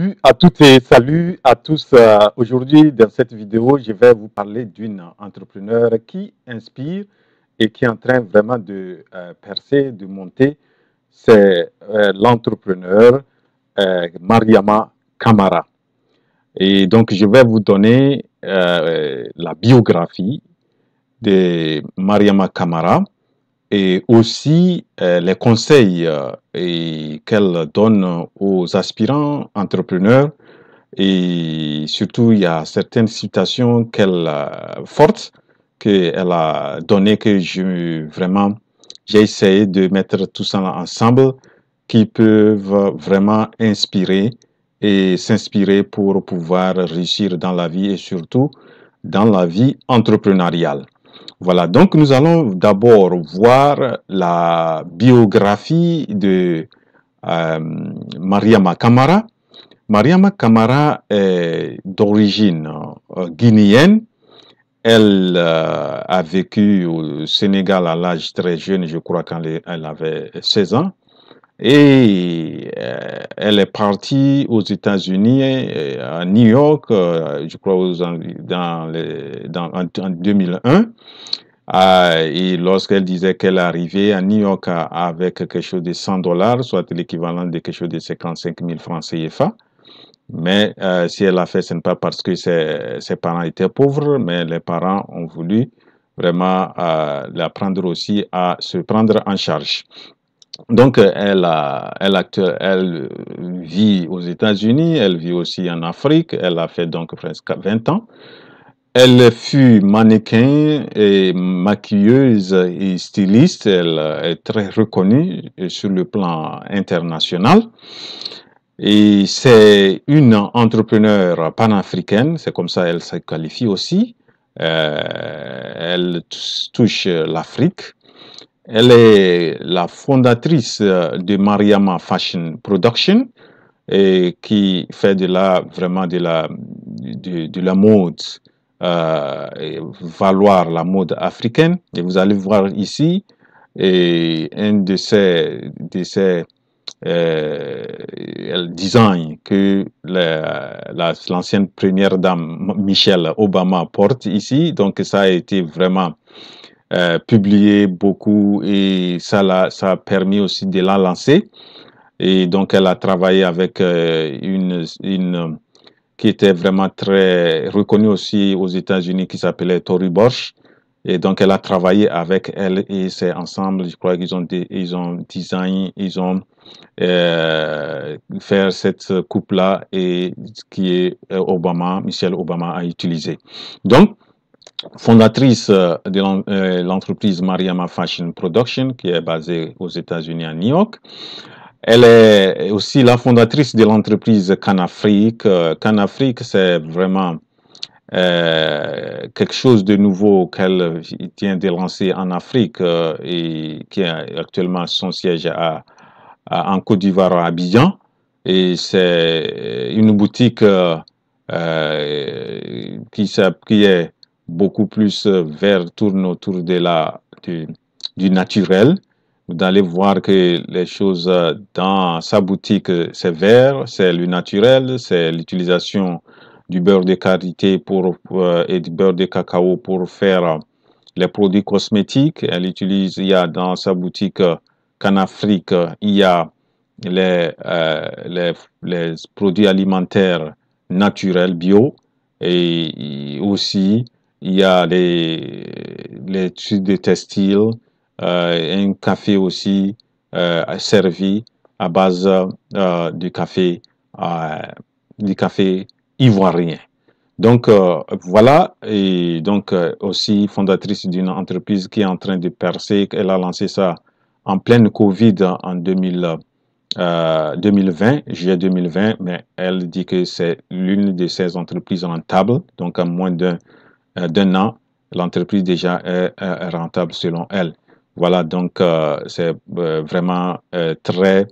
Salut à toutes et salut à tous. Aujourd'hui, dans cette vidéo, je vais vous parler d'une entrepreneur qui inspire et qui est en train vraiment de percer, de monter. C'est l'entrepreneur Mariama Kamara. Et donc, je vais vous donner la biographie de Mariama Kamara et aussi les conseils qu'elle donne aux aspirants entrepreneurs. Et surtout, il y a certaines citations qu'elle fortes qu'elle a données que j'ai essayé de mettre tout ça ensemble qui peuvent vraiment inspirer et s'inspirer pour pouvoir réussir dans la vie et surtout dans la vie entrepreneuriale. Voilà, donc nous allons d'abord voir la biographie de Mariama Kamara. Mariama Kamara est d'origine guinéenne. Elle a vécu au Sénégal à l'âge très jeune, je crois quand elle avait 16 ans. Et elle est partie aux États-Unis, à New York, je crois en 2001. Et lorsqu'elle disait qu'elle est arrivée à New York avec quelque chose de $100, soit l'équivalent de quelque chose de 55 000 francs CFA. Mais si elle l'a fait, ce n'est pas parce que ses parents étaient pauvres, mais les parents ont voulu vraiment l'apprendre aussi à se prendre en charge. Donc, elle vit aux États-Unis, elle vit aussi en Afrique, elle a fait donc presque 20 ans. Elle fut mannequin et maquilleuse et styliste. Elle est très reconnue sur le plan international. Et c'est une entrepreneure panafricaine, c'est comme ça elle se qualifie aussi. Elle touche l'Afrique. Elle est la fondatrice de Mariama Fashion Production et qui fait vraiment de la mode, valoir la mode africaine. Et vous allez voir ici un de ces design que l'ancienne première dame Michelle Obama porte ici. Donc ça a été vraiment publié beaucoup et ça a permis aussi de la lancer. Et donc elle a travaillé avec une qui était vraiment très reconnue aussi aux États-Unis qui s'appelait Tory Burch. Et donc elle a travaillé avec elle et c'est ensemble, je crois qu'ils ont design, ils ont fait cette coupe-là et qui est Michelle Obama a utilisé. Donc fondatrice de l'entreprise Mariama Fashion Production, qui est basée aux États-Unis à New York. Elle est aussi la fondatrice de l'entreprise Canafrique. Canafrique, c'est vraiment quelque chose de nouveau qu'elle vient de lancer en Afrique et qui a actuellement son siège en Côte d'Ivoire, à Abidjan. Et c'est une boutique qui est beaucoup plus tourne autour du naturel. Vous allez voir que les choses dans sa boutique, c'est vert, c'est le naturel, c'est l'utilisation du beurre de karité et du beurre de cacao pour faire les produits cosmétiques. Il y a dans sa boutique Canafrique, il y a les produits alimentaires naturels, bio, et aussi il y a les trucs de textile, un café aussi servi à base du café ivoirien. Donc voilà, et donc aussi fondatrice d'une entreprise qui est en train de percer. Elle a lancé ça en pleine Covid en 2020, juillet 2020, mais elle dit que c'est l'une de ses entreprises rentables. Donc en moins d'un an, l'entreprise déjà est rentable selon elle. Voilà, donc c'est vraiment très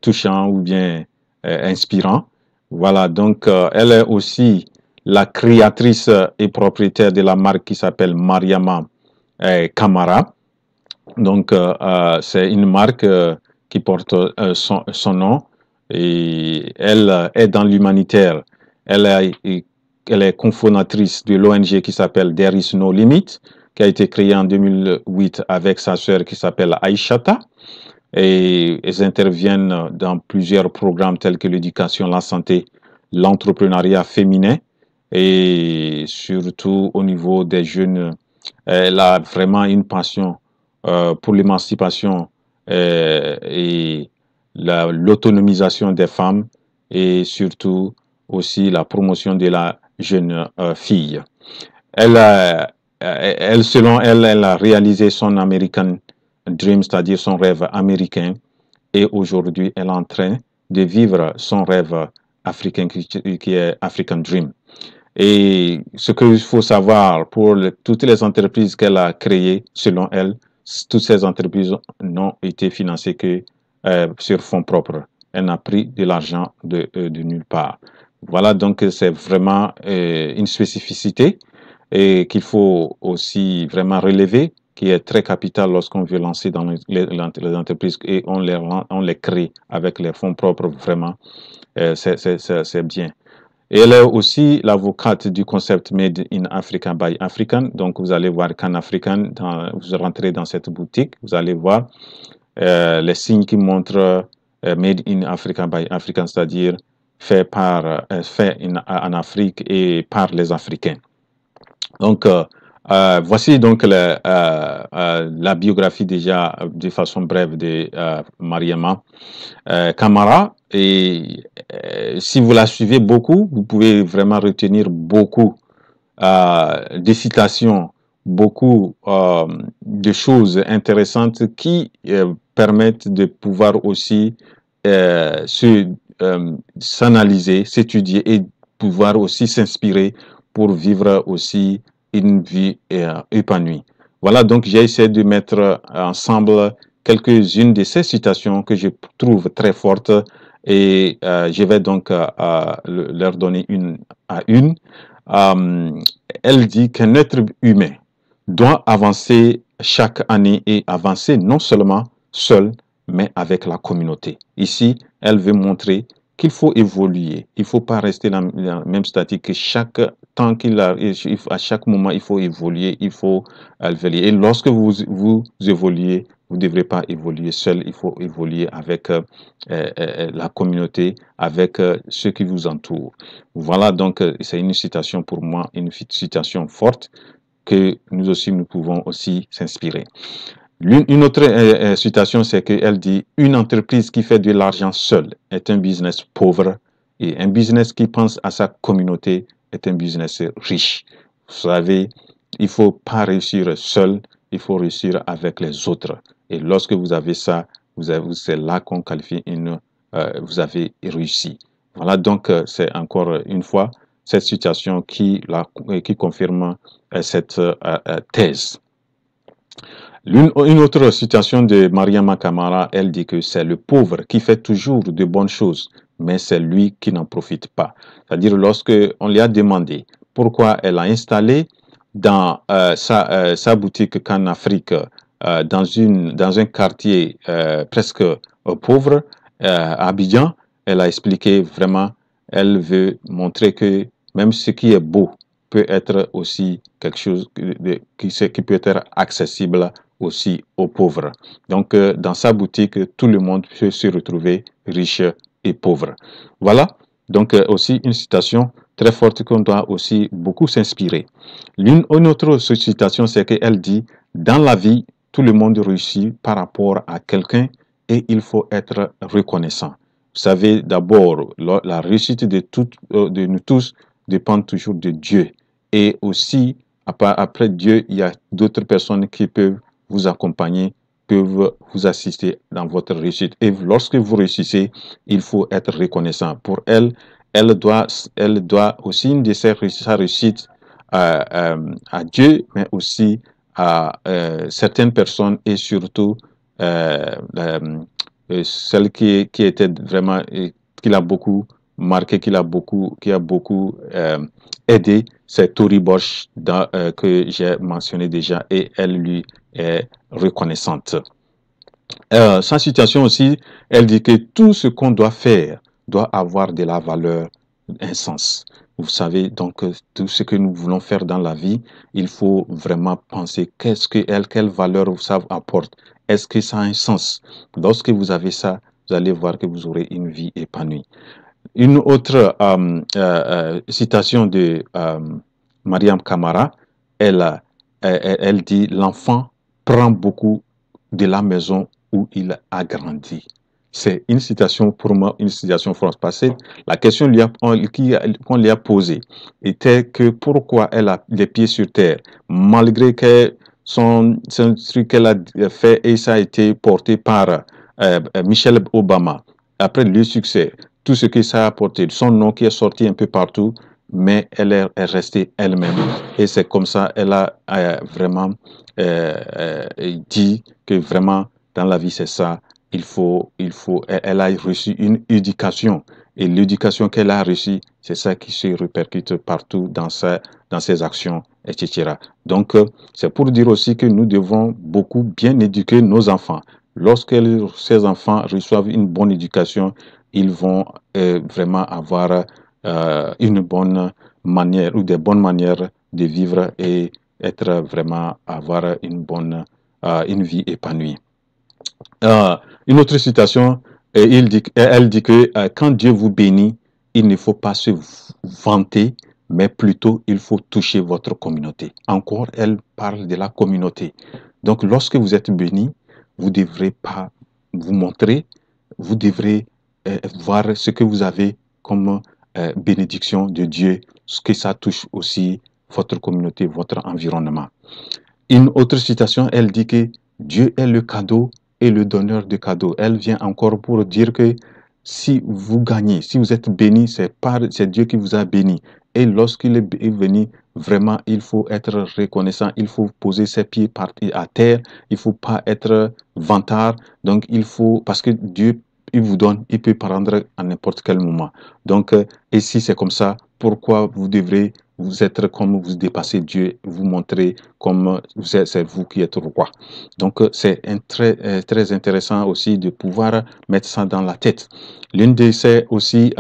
touchant ou bien inspirant. Voilà, donc elle est aussi la créatrice et propriétaire de la marque qui s'appelle Mariama Kamara. Donc c'est une marque qui porte son nom et elle est dans l'humanitaire. Elle, elle est cofondatrice de l'ONG qui s'appelle There is no limit, qui a été créée en 2008 avec sa sœur qui s'appelle Aïchata. Et elles interviennent dans plusieurs programmes tels que l'éducation, la santé, l'entrepreneuriat féminin et surtout au niveau des jeunes. Elle a vraiment une passion pour l'émancipation et l'autonomisation des femmes et surtout aussi la promotion de la jeune fille. Selon elle, elle a réalisé son American Dream, c'est-à-dire son rêve américain, et aujourd'hui, elle est en train de vivre son rêve africain qui est African Dream. Et ce qu'il faut savoir pour toutes les entreprises qu'elle a créées, selon elle, toutes ces entreprises n'ont été financées que sur fonds propres. Elle n'a pris de l'argent de nulle part. Voilà, donc c'est vraiment une spécificité et qu'il faut aussi vraiment relever, qui est très capitale lorsqu'on veut lancer dans les entreprises et on les crée avec les fonds propres, vraiment, c'est bien. Et elle est aussi l'avocate du concept Made in Africa by African. Donc, vous allez voir qu'en African, vous rentrez dans cette boutique, vous allez voir les signes qui montrent Made in Africa by African, c'est-à-dire fait en Afrique et par les Africains. Donc, voici donc la biographie déjà de façon brève de Mariama Kamara. Et si vous la suivez beaucoup, vous pouvez vraiment retenir beaucoup de citations, beaucoup de choses intéressantes qui permettent de pouvoir aussi s'analyser, s'étudier et pouvoir aussi s'inspirer pour vivre aussi une vie épanouie. Voilà, donc j'ai essayé de mettre ensemble quelques-unes de ces citations que je trouve très fortes et je vais donc leur donner une à une. Elle dit qu'un être humain doit avancer chaque année et avancer non seulement seul, mais avec la communauté. Ici, elle veut montrer qu'il faut évoluer. Il ne faut pas rester dans la même statique que chaque temps qu'il a, à chaque moment, il faut évoluer, il faut évoluer. Et lorsque vous évoluez, vous ne devrez pas évoluer seul, il faut évoluer avec la communauté, avec ceux qui vous entourent. Voilà, donc c'est une citation pour moi, une citation forte que nous aussi, nous pouvons aussi s'inspirer. Une autre citation, c'est qu'elle dit « Une entreprise qui fait de l'argent seule est un business pauvre et un business qui pense à sa communauté est un business riche. » Vous savez, il ne faut pas réussir seul, il faut réussir avec les autres. Et lorsque vous avez ça, c'est là qu'on qualifie vous avez réussi. Voilà, donc c'est encore une fois cette citation qui confirme cette thèse. Une autre citation de Mariama Kamara, elle dit que c'est le pauvre qui fait toujours de bonnes choses, mais c'est lui qui n'en profite pas. C'est-à-dire lorsque on lui a demandé pourquoi elle a installé dans sa boutique qu'en Afrique, dans un quartier presque pauvre, à Abidjan, elle a expliqué vraiment, elle veut montrer que même ce qui est beau peut être aussi quelque chose qui peut être accessible aussi aux pauvres. Donc, dans sa boutique, tout le monde peut se retrouver riche et pauvre. Voilà, donc aussi une citation très forte qu'on doit aussi beaucoup s'inspirer. Une autre citation, c'est qu'elle dit « Dans la vie, tout le monde réussit par rapport à quelqu'un et il faut être reconnaissant. » Vous savez, d'abord, la réussite de nous tous dépend toujours de Dieu. Et aussi, après Dieu, il y a d'autres personnes qui peuvent vous accompagner, peuvent vous assister dans votre réussite. Et lorsque vous réussissez, il faut être reconnaissant. Pour elle, elle doit aussi une de sa réussite à Dieu, mais aussi à certaines personnes et surtout celle qui était vraiment, qui l'a beaucoup marqué, qui a beaucoup aidé, c'est Tory Burch que j'ai mentionné déjà et elle lui est reconnaissante. Sa citation aussi, elle dit que tout ce qu'on doit faire doit avoir de la valeur, un sens. Vous savez, donc, tout ce que nous voulons faire dans la vie, il faut vraiment penser quelle valeur ça apporte. Est-ce que ça a un sens? Lorsque vous avez ça, vous allez voir que vous aurez une vie épanouie. Une autre citation de Mariam Kamara, elle dit, l'enfant prend beaucoup de la maison où il a grandi. C'est une citation, pour moi, une citation française. La question qu'on lui a posée était que pourquoi elle a les pieds sur terre, malgré que son truc qu'elle a fait et ça a été porté par Michelle Obama. Après le succès, tout ce que ça a apporté, son nom qui est sorti un peu partout, mais elle est restée elle-même. Et c'est comme ça, elle a vraiment dit que vraiment, dans la vie, c'est ça. Elle a reçu une éducation. Et l'éducation qu'elle a reçue, c'est ça qui se répercute partout dans ses actions, etc. Donc, c'est pour dire aussi que nous devons beaucoup bien éduquer nos enfants. Lorsque ces enfants reçoivent une bonne éducation, ils vont vraiment avoir une bonne manière ou des bonnes manières de vivre et être vraiment avoir une vie épanouie. Une autre citation, elle dit que quand Dieu vous bénit, il ne faut pas se vanter, mais plutôt il faut toucher votre communauté. Encore, elle parle de la communauté. Donc, lorsque vous êtes béni, vous ne devrez pas vous montrer, vous devrez voir ce que vous avez comme bénédiction de Dieu, ce que ça touche aussi votre communauté, votre environnement. Une autre citation, elle dit que Dieu est le cadeau et le donneur de cadeaux. Elle vient encore pour dire que si vous gagnez, si vous êtes béni, c'est Dieu qui vous a béni. Et lorsqu'il est venu, vraiment, il faut être reconnaissant, il faut poser ses pieds à terre, il ne faut pas être vantard. Donc, parce que Dieu, il vous donne, il peut prendre à n'importe quel moment. Donc, et si c'est comme ça, pourquoi vous devrez vous être comme vous dépassez Dieu, vous montrer comme c'est vous qui êtes roi. Donc, c'est très intéressant aussi de pouvoir mettre ça dans la tête. L'une de ces aussi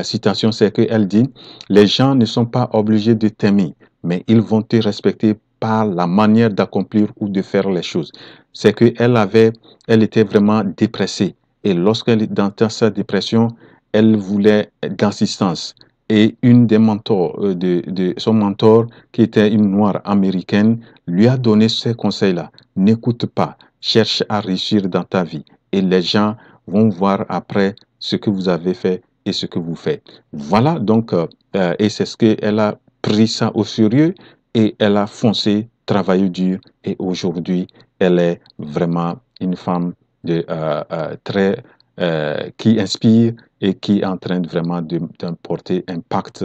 citations, c'est qu'elle dit, les gens ne sont pas obligés de t'aimer, mais ils vont te respecter par la manière d'accomplir ou de faire les choses. C'est elle était vraiment dépressée. Et lorsqu'elle est dans sa dépression, elle voulait d'assistance. Et une des mentors, son mentor, qui était une noire américaine, lui a donné ces conseils-là. N'écoute pas, cherche à réussir dans ta vie. Et les gens vont voir après ce que vous avez fait et ce que vous faites. Voilà, donc, et c'est ce qu'elle a pris ça au sérieux et elle a foncé, travaillé dur. Et aujourd'hui, elle est vraiment une femme qui inspire et qui est en train vraiment d'apporter un impact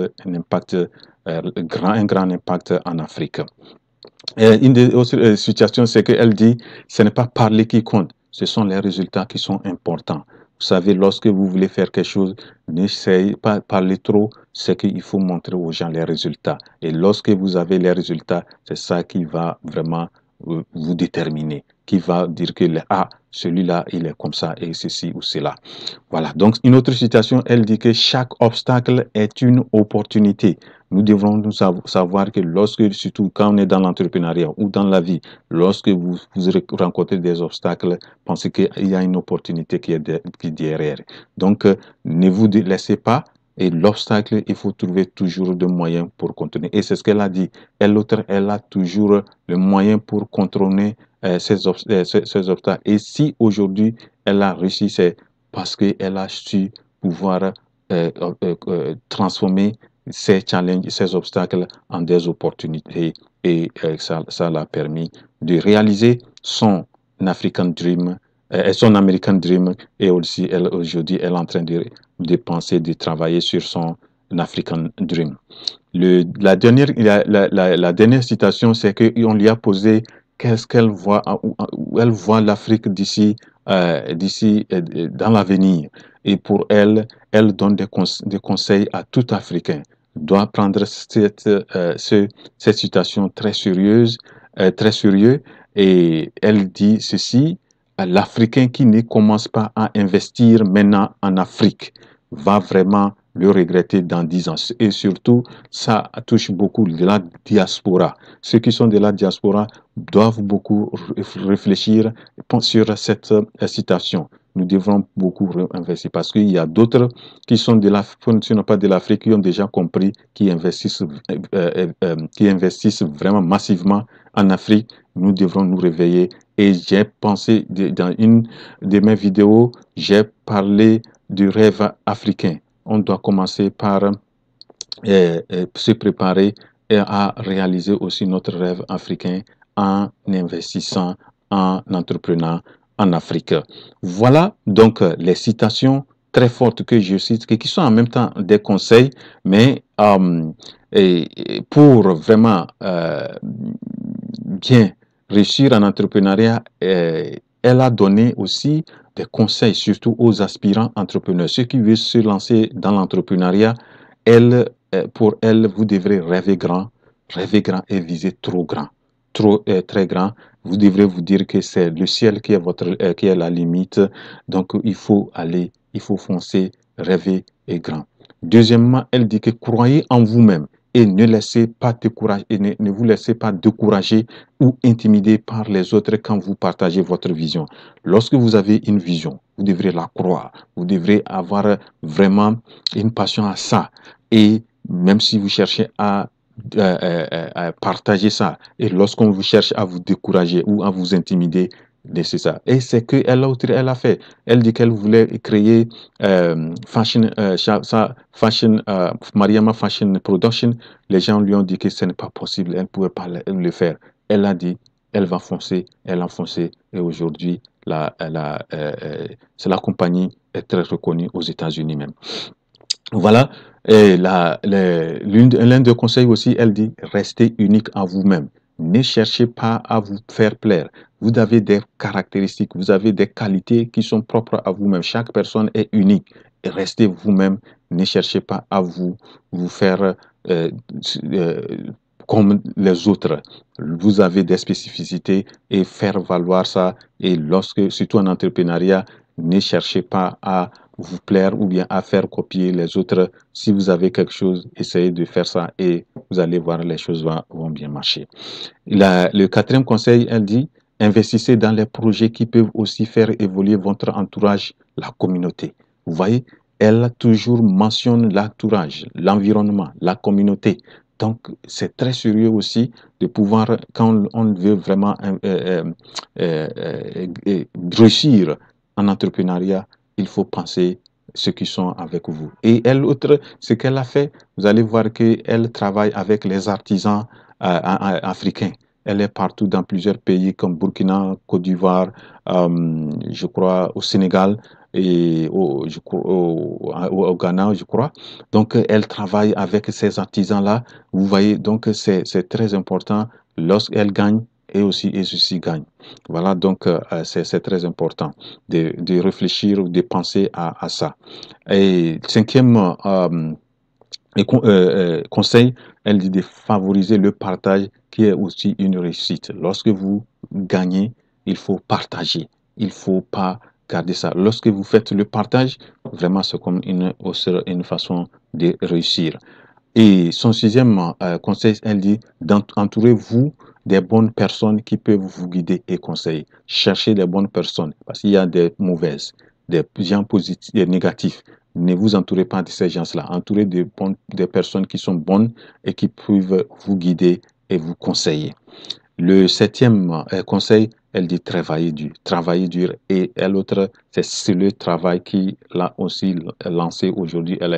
un grand impact en Afrique. Une des autres situations, c'est qu'elle dit, ce n'est pas parler qui compte, ce sont les résultats qui sont importants. Vous savez, lorsque vous voulez faire quelque chose, n'essayez pas de parler trop, c'est qu'il faut montrer aux gens les résultats. Et lorsque vous avez les résultats, c'est ça qui va vraiment vous déterminer, qui va dire que celui-là, il est comme ça et ceci ou cela. Voilà. Donc, une autre citation, elle dit que chaque obstacle est une opportunité. Nous devons nous savoir que surtout quand on est dans l'entrepreneuriat ou dans la vie, lorsque vous rencontrez des obstacles, pensez qu'il y a une opportunité qui est derrière. Donc, ne vous laissez pas. Et l'obstacle, il faut trouver toujours des moyens pour contourner. Et c'est ce qu'elle a dit. Elle a toujours le moyen pour contourner ces obstacles. Et si aujourd'hui, elle a réussi, c'est parce qu'elle a su pouvoir transformer ces challenges, ces obstacles en des opportunités et ça l'a permis de réaliser son African Dream, son American Dream et aussi aujourd'hui elle est en train de penser, de travailler sur son African Dream. La dernière citation, c'est qu'on lui a posé qu'est-ce qu'elle voit, où elle voit l'Afrique d'ici dans l'avenir. Et pour elle, elle donne des conseils à tout Africain. Doit prendre cette situation très sérieuse, très sérieux. Et elle dit ceci, l'Africain qui ne commence pas à investir maintenant en Afrique va vraiment le regretter dans 10 ans. Et surtout, ça touche beaucoup de la diaspora. Ceux qui sont de la diaspora doivent beaucoup réfléchir sur cette citation. Nous devrons beaucoup investir parce qu'il y a d'autres qui sont de l'Afrique, qui ne sont pas de l'Afrique, qui ont déjà compris, qui investissent vraiment massivement en Afrique. Nous devrons nous réveiller. Et j'ai pensé, dans une de mes vidéos, j'ai parlé du rêve africain. On doit commencer par se préparer à réaliser aussi notre rêve africain en investissant, en entreprenant en Afrique. Voilà donc les citations très fortes que je cite, qui sont en même temps des conseils, mais pour vraiment bien réussir en entrepreneuriat, elle a donné aussi des conseils, surtout aux aspirants entrepreneurs. Ceux qui veulent se lancer dans l'entrepreneuriat, pour elle, vous devrez rêver grand et viser trop grand, très grand. Vous devrez vous dire que c'est le ciel qui est la limite. Donc, il faut aller, il faut foncer, rêver et grand. Deuxièmement, elle dit que croyez en vous-même et ne laissez pas décourager, et ne vous laissez pas décourager ou intimider par les autres quand vous partagez votre vision. Lorsque vous avez une vision, vous devrez la croire. Vous devrez avoir vraiment une passion à ça. Et même si vous cherchez à partager ça, et lorsqu'on vous cherche à vous décourager ou à vous intimider, c'est ça. Et c'est que elle a fait. Elle dit qu'elle voulait créer Mariama Fashion Production. Les gens lui ont dit que ce n'est pas possible, elle ne pouvait pas le faire. Elle a dit, elle va foncer, elle a foncé, et aujourd'hui, la compagnie est très reconnue aux États-Unis même. Voilà, et l'un des conseils aussi, elle dit, restez unique en vous-même. Ne cherchez pas à vous faire plaire. Vous avez des caractéristiques, vous avez des qualités qui sont propres à vous-même. Chaque personne est unique. Et restez vous-même. Ne cherchez pas à vous faire euh, euh, comme les autres. Vous avez des spécificités et faire valoir ça. Et surtout en entrepreneuriat, ne cherchez pas à vous plaire ou bien à faire copier les autres. Si vous avez quelque chose, essayez de faire ça et vous allez voir, les choses vont bien marcher. Le quatrième conseil, elle dit, investissez dans les projets qui peuvent aussi faire évoluer votre entourage, la communauté. Vous voyez, elle toujours mentionne l'entourage, l'environnement, la communauté. Donc, c'est très sérieux aussi de pouvoir, quand on veut vraiment réussir en entrepreneuriat, il faut penser ceux qui sont avec vous. Et elle, ce qu'elle a fait, vous allez voir qu'elle travaille avec les artisans africains. Elle est partout dans plusieurs pays comme Burkina, Côte d'Ivoire, je crois au Sénégal et au Ghana, je crois. Donc, elle travaille avec ces artisans-là. Vous voyez, donc c'est très important lorsqu'elle gagne et aussi gagne. Voilà, donc c'est très important de réfléchir ou de penser à ça. Et cinquième conseil, elle dit de favoriser le partage qui est aussi une réussite. Lorsque vous gagnez, il faut partager. Il ne faut pas garder ça. Lorsque vous faites le partage, vraiment c'est comme une façon de réussir. Et son sixième conseil, elle dit d'entourer-vous des bonnes personnes qui peuvent vous guider et conseiller. Cherchez des bonnes personnes parce qu'il y a des mauvaises, des gens positifs et négatifs. Ne vous entourez pas de ces gens-là. Entourez des personnes qui sont bonnes et qui peuvent vous guider et vous conseiller. Le septième conseil, elle dit travailler dur. Travailler dur. Et l'autre, c'est le travail qui l'a aussi lancé aujourd'hui. Elle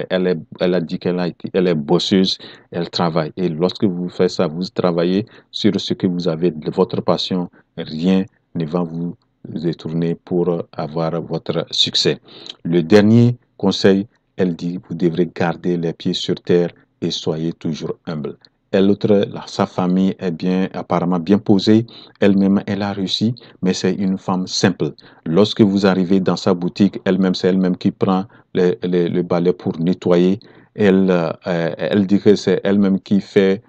a dit elle est bosseuse, elle travaille. Et lorsque vous faites ça, vous travaillez sur ce que vous avez, de votre passion, rien ne va vous détourner pour avoir votre succès. Le dernier conseil, elle dit, vous devrez garder les pieds sur terre et soyez toujours humble. Sa famille est apparemment bien posée. Elle-même, elle a réussi, mais c'est une femme simple. Lorsque vous arrivez dans sa boutique, c'est elle-même qui prend le balai pour nettoyer. Elle dit que c'est elle-même qui fait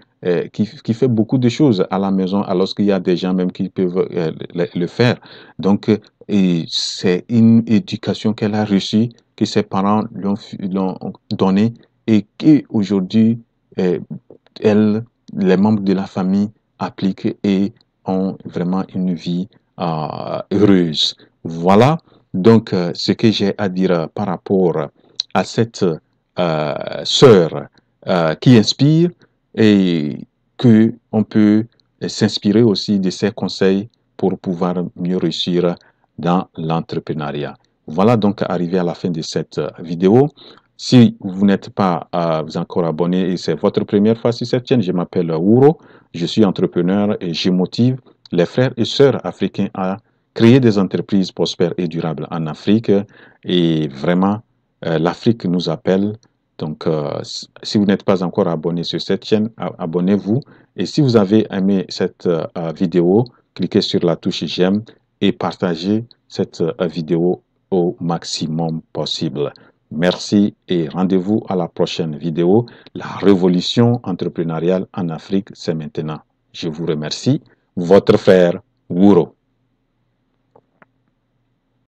beaucoup de choses à la maison, alors qu'il y a des gens même qui peuvent le faire. Donc, et c'est une éducation qu'elle a reçue, que ses parents lui ont donnée et qu'aujourd'hui, les membres de la famille appliquent et ont vraiment une vie heureuse. Voilà donc ce que j'ai à dire par rapport à cette sœur qui inspire et que on peut s'inspirer aussi de ses conseils pour pouvoir mieux réussir dans l'entrepreneuriat. Voilà donc arrivé à la fin de cette vidéo. Si vous n'êtes pas encore abonné et c'est votre première fois sur cette chaîne, je m'appelle Wuro, je suis entrepreneur et je motive les frères et sœurs africains à créer des entreprises prospères et durables en Afrique. Et vraiment, l'Afrique nous appelle. Donc, si vous n'êtes pas encore abonné sur cette chaîne, abonnez-vous. Et si vous avez aimé cette vidéo, cliquez sur la touche j'aime et partagez cette vidéo au maximum possible. Merci et rendez-vous à la prochaine vidéo. La révolution entrepreneuriale en Afrique, c'est maintenant. Je vous remercie. Votre frère Wuro.